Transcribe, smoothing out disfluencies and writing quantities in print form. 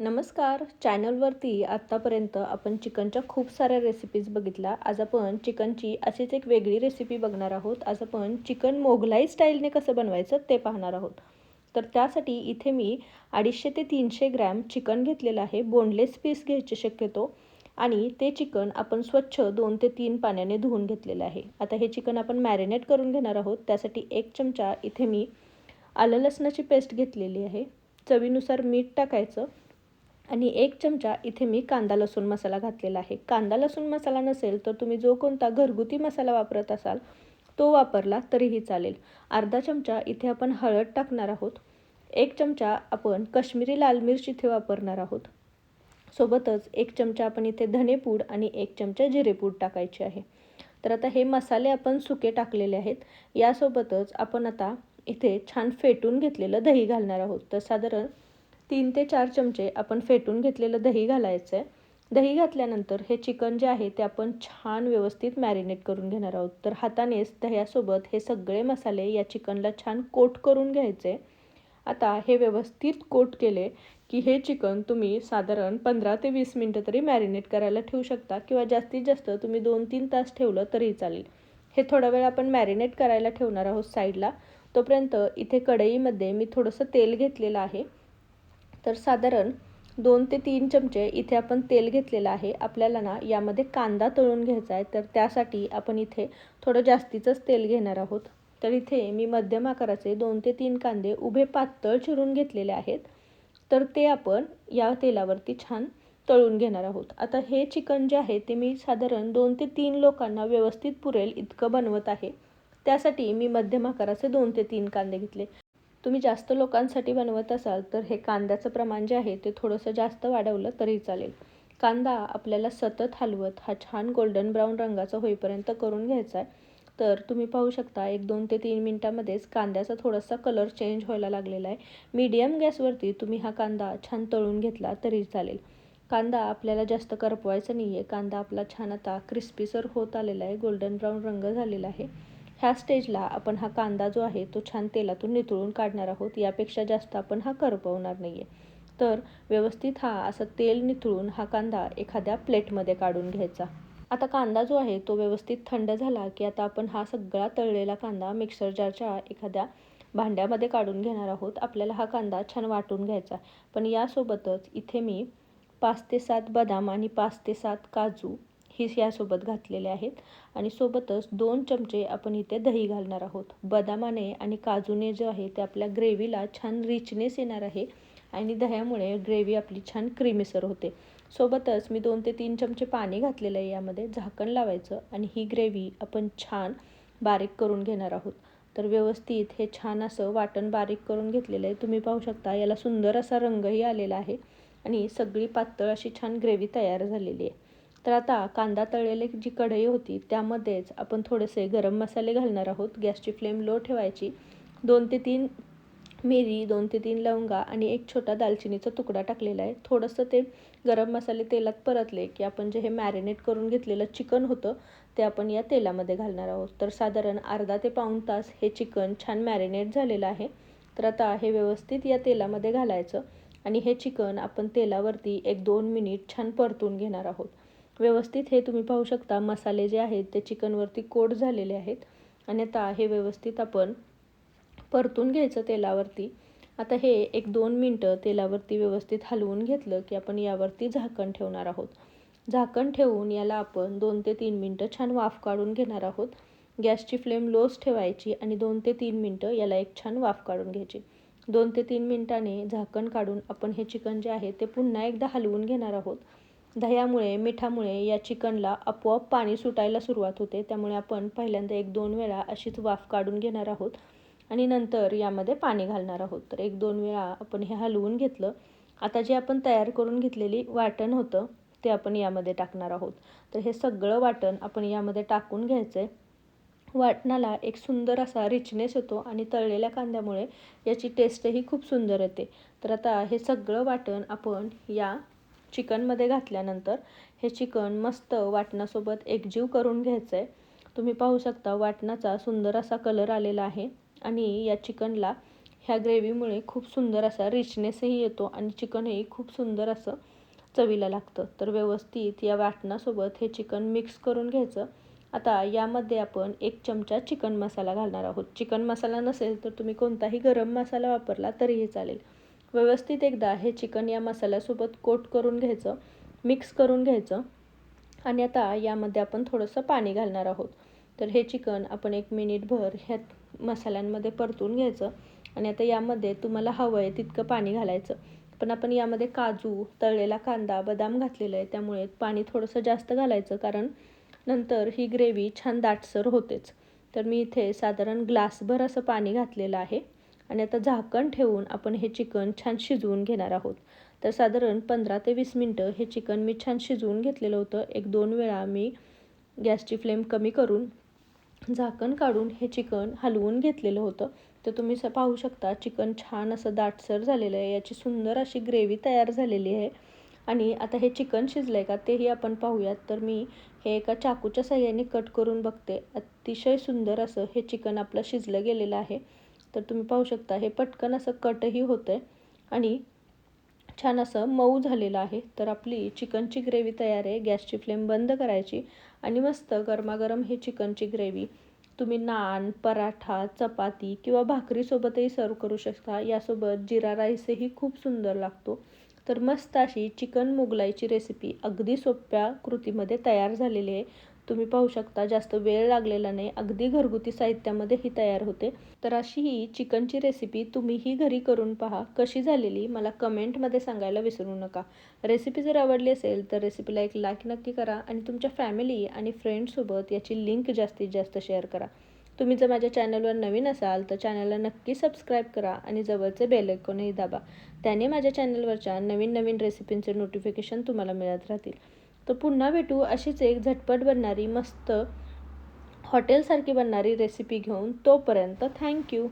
नमस्कार. चॅनलवरती आत्तापर्यंत आपण चिकनच्या खूप साऱ्या रेसिपीज बघितल्या. आज आपण चिकनची अशीच एक वेगळी रेसिपी बघणार आहोत. आज आपण चिकन मोगलाई स्टाईलने कसं बनवायचं ते पाहणार आहोत. तर त्यासाठी इथे मी 250 ते 300 ग्रॅम चिकन घेतलेलं आहे. बोनलेस पीस घ्यायचे शक्यतो आणि ते चिकन आपण स्वच्छ 2 ते 3 पाण्याने धुवून घेतलेलं आहे. आता हे चिकन आपण मॅरिनेट करून घेणार आहोत. त्यासाठी 1 चमचा इथे मी आलं लसणाची पेस्ट घेतलेली आहे. चवीनुसार मीठ टाकायचं. आणि 1 चमचा इथे मी कांदा लसूण मसाला घातलेला आहे. कांदा लसूण मसाला नसेल तर तुम्ही जो कोणता घरगुती मसाला वापरत असाल तो वापरला तरीही चालेल. अर्धा चमचा इथे आपण हळद टाकणार आहोत. 1 चमचा आपण काश्मीरी लाल मिर्च इथे वापरणार आहोत. सोबतच 1 चमचा आपण इथे धनेपूड आणि 1 चमचा जिरेपूड टाकायचे आहे. तर आता हे मसाले आपण सुके टाकलेले आहेत. यासोबतच आपण आता इथे छान फेटून घेतलेलं दही घालणार आहोत. तर साधारण 3 ते 4 चमचे आपण फेटून घेतलेलं दही घालायचं आहे. दही घातल्यानंतर हे चिकन जे आहे ते आपण छान व्यवस्थित मॅरिनेट करून घेणार आहोत. तर हातानेच दह्यासोबत हे सगळे मसाले या चिकनला छान कोट करून घ्यायचे. आता हे व्यवस्थित कोट केले की हे चिकन तुम्ही साधारण 15 ते 20 मिनटं तरी मॅरिनेट करायला ठेवू शकता किंवा जास्तीत जास्त तुम्ही 2-3 तास ठेवलं तरी चालेल. हे थोडा वेळ आपण मॅरिनेट करायला ठेवणार आहोत साईडला. तोपर्यंत इथे कढईमध्ये मी थोडंसं तेल घेतलेलं आहे. तर साधारण 2 ते 3 चमचे इथे आपण तेल घेतलेलं आहे. आपल्याला ना यामध्ये कांदा तळून घ्यायचा आहे. तर त्यासाठी आपण इथे थोडं जास्तीचंच तेल घेणार आहोत. तर इथे मी मध्यम आकाराचे 2 ते 3 कांदे उभे पातळ चिरून घेतलेले आहेत. तर ते आपण या तेलावरती छान तळून घेणार आहोत. आता हे चिकन जे आहे ते मी साधारण 2 ते 3 लोकांना व्यवस्थित पुरेल इतकं बनवत आहे. त्यासाठी मी मध्यम आकाराचे 2 ते 3 कांदे घेतले. तुम्ही जास्त लोकांसाठी बनवत असाल तर हे कांद्याचं प्रमाण जे आहे ते थोडंसं जास्त वाढवलं तरी चालेल. कांदा आपल्याला सतत हलवत हा छान गोल्डन ब्राऊन रंगाचा होईपर्यंत करून घ्यायचा आहे. तर तुम्ही पाहू शकता 1-2 ते 3 मिनटामध्येच कांद्याचा थोडासा कलर चेंज व्हायला लागलेला आहे. मीडियम गॅसवरती तुम्ही हा कांदा छान तळून घेतला तरी चालेल. कांदा आपल्याला जास्त करपवायचा नाही आहे. कांदा आपला छान आता क्रिस्पीसर होत आलेला आहे. गोल्डन ब्राऊन रंग झालेला आहे. ह्या स्टेजला आपण हा कांदा जो आहे तो छान तेलातून निथळून काढणार आहोत. यापेक्षा जास्त आपण हा करपवणार नाही आहे. तर व्यवस्थित हा असं तेल निथळून हा कांदा एखाद्या प्लेटमध्ये काढून घ्यायचा. आता कांदा जो आहे तो व्यवस्थित थंड झाला की आता आपण हा सगळा तळलेला कांदा मिक्सर जारच्या एखाद्या भांड्यामध्ये काढून घेणार आहोत. आपल्याला हा कांदा छान वाटून घ्यायचा. पण यासोबतच इथे मी 5 ते 7 बदाम आणि 5 ते 7 काजू ही यासोबत घातलेले आहेत. आणि सोबतच 2 चमचे आपण इथे दही घालणार आहोत. बदामाने आणि काजूने जे आहे ते आपल्या ग्रेव्हीला छान रिचनेस येणार आहे आणि दह्यामुळे ग्रेव्ही आपली छान क्रीमीसर होते. सोबतच मी 2 ते 3 चमचे पाणी घातलेलं आहे. यामध्ये झाकण लावायचं आणि ही ग्रेव्ही आपण छान बारीक करून घेणार आहोत. तर व्यवस्थित हे छान असं वाटण बारीक करून घेतलेलं आहे. तुम्ही पाहू शकता याला सुंदर असा रंगही आलेला आहे आणि सगळी पातळ अशी छान ग्रेव्ही तयार झालेली आहे. तर आता कांदा तळलेली जी कढई होती त्यामध्येच आपण थोडेसे गरम मसाले घालणार आहोत. गॅसची फ्लेम लो ठेवायची. 2 ते 3 मिरी, 2 ते 3 लवंगा आणि एक छोटा दालचिनीचा तुकडा टाकलेला आहे. थोडंसं ते गरम मसाले तेलात परतले की आपण जे हे मॅरिनेट करून घेतलेलं चिकन होतं ते आपण या तेलामध्ये घालणार आहोत. तर साधारण अर्धा ते पाऊण तास हे चिकन छान मॅरिनेट झालेलं आहे. तर आता हे व्यवस्थित या तेलामध्ये घालायचं आणि हे चिकन आपण तेलावरती 1-2 मिनिट छान परतून घेणार आहोत. व्यवस्थित हे तुम्ही पाहू शकता मसाले जे आहेत ते चिकनवरती कोट झालेले आहेत. आणि आता हे व्यवस्थित आपण परतून घ्यायचं तेलावरती. आता हे 1-2 मिनटं तेलावरती व्यवस्थित हलवून घेतलं की आपण यावरती झाकण ठेवणार आहोत. झाकण ठेवून याला आपण 2 ते 3 मिनटं छान वाफ काढून घेणार आहोत. गॅसची फ्लेम लोच ठेवायची आणि 2 ते 3 मिनटं याला एक छान वाफ काढून घ्यायची. 2 ते 3 मिनिटांनी झाकण काढून आपण हे चिकन जे आहे ते पुन्हा एकदा हलवून घेणार आहोत. दह्यामुळे मिठामुळे या चिकनला आपोआप पाणी सुटायला सुरुवात होते. त्यामुळे आपण पहिल्यांदा 1-2 वेळा अशीच वाफ काढून घेणार आहोत आणि नंतर यामध्ये पाणी घालणार आहोत. तर 1-2 वेळा आपण हे हलवून घेतलं. आता जे आपण तयार करून घेतलेली वाटण होतं ते आपण यामध्ये टाकणार आहोत. तर हे सगळं वाटण आपण यामध्ये टाकून घ्यायचं आहे. वाटणाला एक सुंदर असा रिचनेस येतो आणि तळलेल्या कांद्यामुळे याची टेस्टही खूप सुंदर येते. तर आता हे सगळं वाटण आपण या चिकनमध्ये घातल्यानंतर हे चिकन मस्त वाटणासोबत एकजीव करून घ्यायचं आहे. तुम्ही पाहू शकता वाटणाचा सुंदर असा कलर आलेला आहे आणि या चिकनला ह्या ग्रेव्हीमुळे खूप सुंदर असा रिचनेसही येतो आणि चिकनही खूप सुंदर असं चवीला लागतं. तर व्यवस्थित या वाटणासोबत हे चिकन मिक्स करून घ्यायचं. आता यामध्ये आपण 1 चमचा चिकन मसाला घालणार आहोत. चिकन मसाला नसेल तर तुम्ही कोणताही गरम मसाला वापरला तरीही चालेल. व्यवस्थित एकदा हे चिकन या मसाल्यासोबत कोट करून घ्यायचं, मिक्स करून घ्यायचं आणि आता यामध्ये आपण थोडंसं पाणी घालणार आहोत. तर हे चिकन आपण 1 मिनिटभर ह्या मसाल्यांमध्ये परतून घ्यायचं आणि आता यामध्ये तुम्हाला हवं आहे तितकं पाणी घालायचं. पण आपण यामध्ये काजू, तळलेला कांदा, बदाम घातलेलं आहे, त्यामुळे पाणी थोडंसं जास्त घालायचं, कारण नंतर ही ग्रेव्ही छान दाटसर होतेच. तर मी इथे साधारण ग्लासभर असं पाणी घातलेलं आहे आणि आता झाकण ठेवून आपण हे चिकन छान शिजवून घेणार आहोत. तर साधारण 15 ते 20 मिनटं हे चिकन मी छान शिजवून घेतलेलं होतं. 1-2 वेळा मी गॅसची फ्लेम कमी करून झाकण काढून हे चिकन हलवून घेतलेलं होतं. तर तुम्ही पाहू शकता चिकन छान असं दाटसर झालेलं आहे. याची सुंदर अशी ग्रेव्ही तयार झालेली आहे. आणि आता हे चिकन शिजलं आहे का तेही आपण पाहूयात. तर मी हे एका चाकूच्या साहाय्याने कट करून बघते. अतिशय सुंदर असं हे चिकन आपलं शिजलं गेलेलं आहे. तर तुम्ही पाहू शकता हे पटकन असं कटही होतं आहे आणि छान असं मऊ झालेलं आहे. तर आपली चिकनची ग्रेव्ही तयार आहे. गॅसची फ्लेम बंद करायची आणि मस्त गरमागरम ही चिकनची ग्रेव्ही तुम्ही नान, पराठा, चपाती किंवा भाकरीसोबतही सर्व करू शकता. यासोबत जीरा राईसही खूप सुंदर लागतो. तर मस्त अशी चिकन मोगलाईची रेसिपी अगदी सोप्या कृतीमध्ये तयार झालेली आहे. तुम्ही पाहू शकता जास्त वेळ लागलेला नाही, अगदी घरगुती साहित्यामध्ये ही तयार होते. तर अशी ही चिकनची रेसिपी तुम्हीही घरी करून पहा. कशी झालेली मला कमेंटमध्ये सांगायला विसरू नका. रेसिपी जर आवडली असेल तर रेसिपीला एक लाईक नक्की करा आणि तुमच्या फॅमिली आणि फ्रेंड्ससोबत याची लिंक जास्तीत जास्त शेअर करा. तुम्ही जर माझ्या चॅनलवर नवीन असाल तर चॅनलला नक्की सबस्क्राईब करा आणि जवळचे बेल आयकॉनही दाबा. त्याने माझ्या चॅनलवरच्या नवीन नवीन रेसिपींचे नोटिफिकेशन तुम्हाला मिळत राहतील. तर पुन्हा भेटू अशीच एक झटपट बनणारी, मस्त हॉटेलसारखी बनणारी रेसिपी घेऊन. तोपर्यंत थँक्यू.